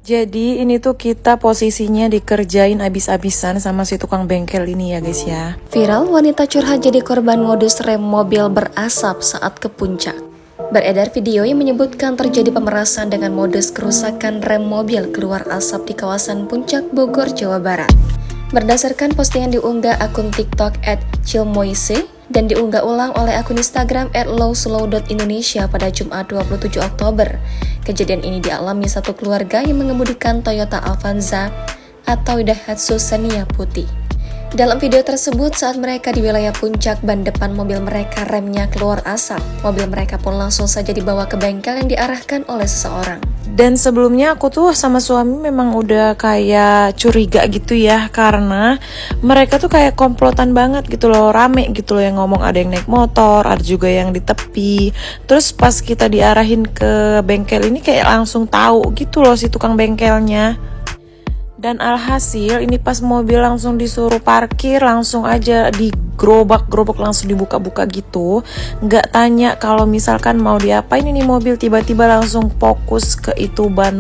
Jadi ini tuh kita posisinya dikerjain abis-abisan sama si tukang bengkel ini ya guys ya. Viral, wanita curhat jadi korban modus rem mobil berasap saat ke puncak. Beredar video yang menyebutkan terjadi pemerasan dengan modus kerusakan rem mobil keluar asap di kawasan Puncak Bogor, Jawa Barat. Berdasarkan postingan diunggah akun TikTok @chilmoise dan diunggah ulang oleh akun Instagram @lowslow.indonesia pada Jumat 27 Oktober. Kejadian ini dialami satu keluarga yang mengemudikan Toyota Avanza atau Daihatsu Xenia putih. Dalam video tersebut, saat mereka di wilayah puncak, ban depan mobil mereka remnya keluar asap. Mobil mereka pun langsung saja dibawa ke bengkel yang diarahkan oleh seseorang. Dan sebelumnya aku tuh sama suami memang udah kayak curiga gitu ya, karena mereka tuh kayak komplotan banget gitu loh, rame gitu loh, yang ngomong ada yang naik motor, ada juga yang di tepi. Terus pas kita diarahin ke bengkel ini kayak langsung tahu gitu loh si tukang bengkelnya. Dan alhasil ini pas mobil langsung disuruh parkir, langsung aja digerobak-gerobak, langsung dibuka-buka gitu. Nggak tanya kalau misalkan mau diapain ini mobil, tiba-tiba langsung fokus ke itu ban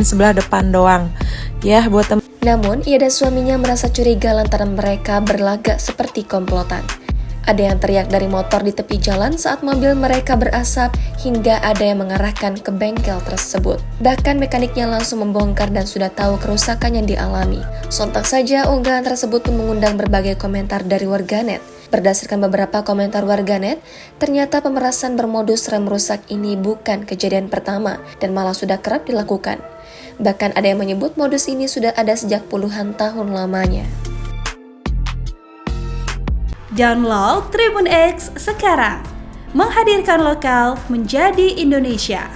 sebelah depan doang. Ya buat Namun, ia dan suaminya merasa curiga lantaran mereka berlagak seperti komplotan. Ada yang teriak dari motor di tepi jalan saat mobil mereka berasap, hingga ada yang mengarahkan ke bengkel tersebut. Bahkan mekaniknya langsung membongkar dan sudah tahu kerusakan yang dialami. Sontak saja unggahan tersebut pun mengundang berbagai komentar dari warganet. Berdasarkan beberapa komentar warganet, ternyata pemerasan bermodus rem rusak ini bukan kejadian pertama dan malah sudah kerap dilakukan. Bahkan ada yang menyebut modus ini sudah ada sejak puluhan tahun lamanya. Download Tribun X sekarang, menghadirkan lokal menjadi Indonesia.